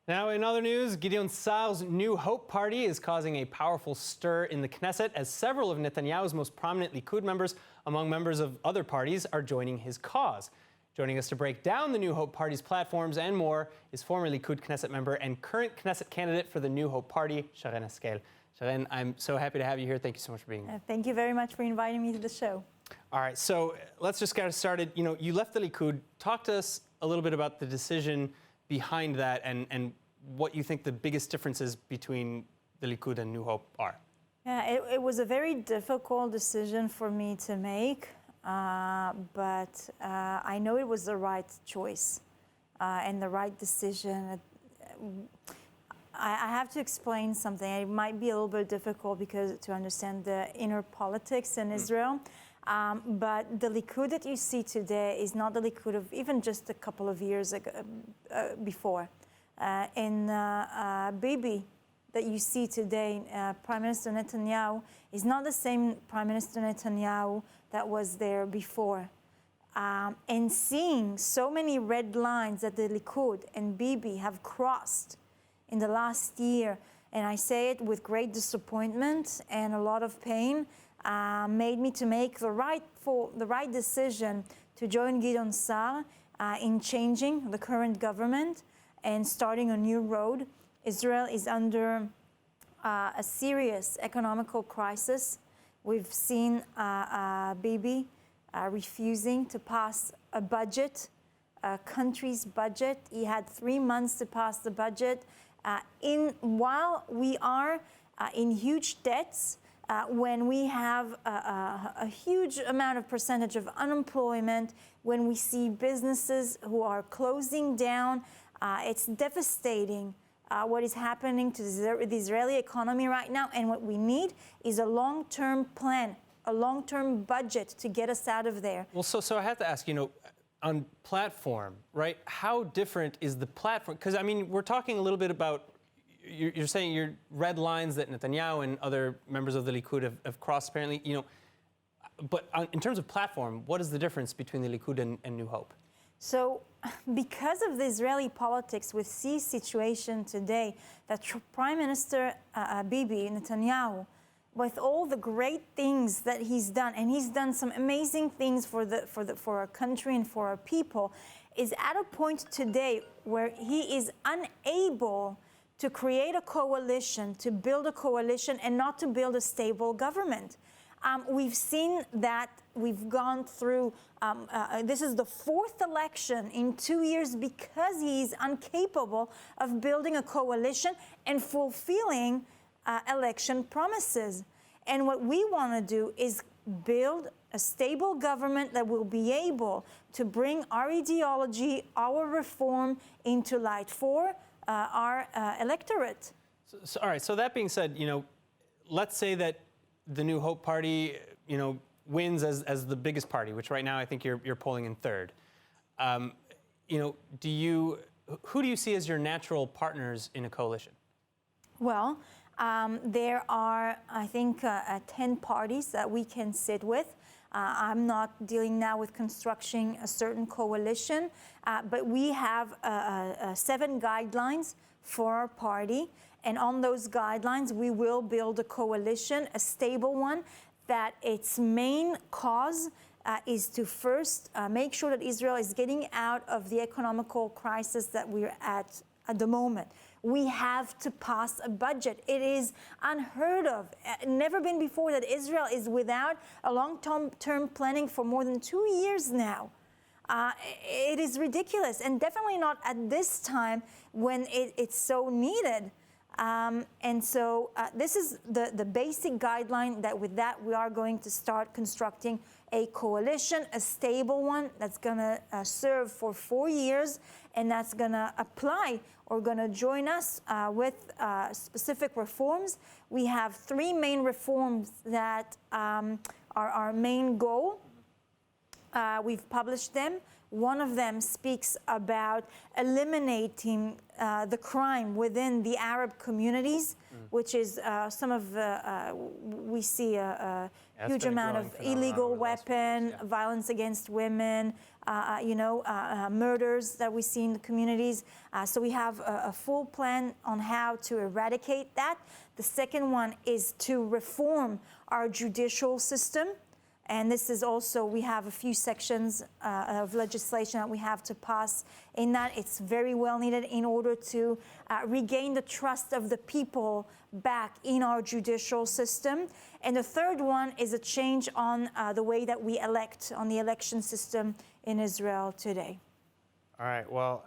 Now, in other news, Gideon Sa'ar's New Hope Party is causing a powerful stir in the Knesset as several of Netanyahu's most prominent Likud members, among members of other parties, are joining his cause. Joining us to break down the New Hope Party's platforms and more is former Likud Knesset member and current Knesset candidate for the New Hope Party, Sharren Haskel. Sharren, I'm so happy to have you here. Thank you so much for being here. Thank you very much for inviting me to the show. All right, so let's just get started. You left the Likud. Talk to us a little bit about the decision behind that and what you think the biggest differences between the Likud and New Hope are. Yeah, it was a very difficult decision for me to make, but I know it was the right choice and the right decision. I have to explain something. It might be a little bit difficult because to understand the inner politics in Israel. But the Likud that you see today is not the Likud of even just a couple of years ago, before. Bibi that you see today, Prime Minister Netanyahu, is not the same Prime Minister Netanyahu that was there before. And seeing so many red lines that the Likud and Bibi have crossed in the last year, and I say it with great disappointment and a lot of pain, made me to make the right decision to join Gideon Sa'ar in changing the current government and starting a new road. Israel is under a serious economical crisis. We've seen Bibi refusing to pass a budget, a country's budget. He had 3 months to pass the budget. While we are in huge debts, when we have a huge amount of percentage of unemployment, when we see businesses who are closing down, it's devastating what is happening to the Israeli economy right now. And what we need is a long-term plan, a long-term budget to get us out of there. Well, so I have to ask, on platform, right? How different is the platform? Because, I mean, we're talking a little bit about, you're saying your red lines that Netanyahu and other members of the Likud have crossed, apparently, but in terms of platform, what is the difference between the Likud and New Hope? So because of the Israeli politics, we see a situation today that Prime Minister Bibi Netanyahu, with all the great things that he's done, and he's done some amazing things for our country and for our people, is at a point today where he is unable to create a coalition, to build a coalition, and not to build a stable government. We've seen that we've gone through, this is the 4th election in 2 years because he's incapable of building a coalition and fulfilling election promises. And what we want to do is build a stable government that will be able to bring our ideology, our reform into light for our electorate. So, all right, so that being said, let's say that the New Hope Party, wins as the biggest party, which right now I think you're polling in 3rd. Who do you see as your natural partners in a coalition? Well, there are, I think, 10 parties that we can sit with. I'm not dealing now with constructing a certain coalition, but we have 7 guidelines for our party. And on those guidelines, we will build a coalition, a stable one, that its main cause is to first make sure that Israel is getting out of the economical crisis that we're at the moment. We have to pass a budget. It is unheard of, never been before that Israel is without a long-term planning for more than 2 years now. It is ridiculous, and definitely not at this time when it's so needed. And so this is the basic guideline that with that we are going to start constructing a coalition, a stable one that's going to serve for 4 years, and that's going to apply or going to join us with specific reforms. We have 3 main reforms that are our main goal. We've published them. One of them speaks about eliminating the crime within the Arab communities, which is some of we see a huge amount of illegal weapon, violence against women, murders that we see in the communities. So we have a full plan on how to eradicate that. The second one is to reform our judicial system. And this is also, we have a few sections of legislation that we have to pass in that. It's very well needed in order to regain the trust of the people back in our judicial system. And the third one is a change on the way that we elect, on the election system in Israel today. All right, well,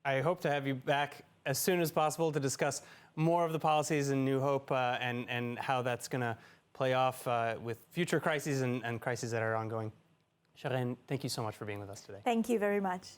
I hope to have you back as soon as possible to discuss more of the policies in New Hope and how that's going to play off with future crises and crises that are ongoing. Sharren, thank you so much for being with us today. Thank you very much.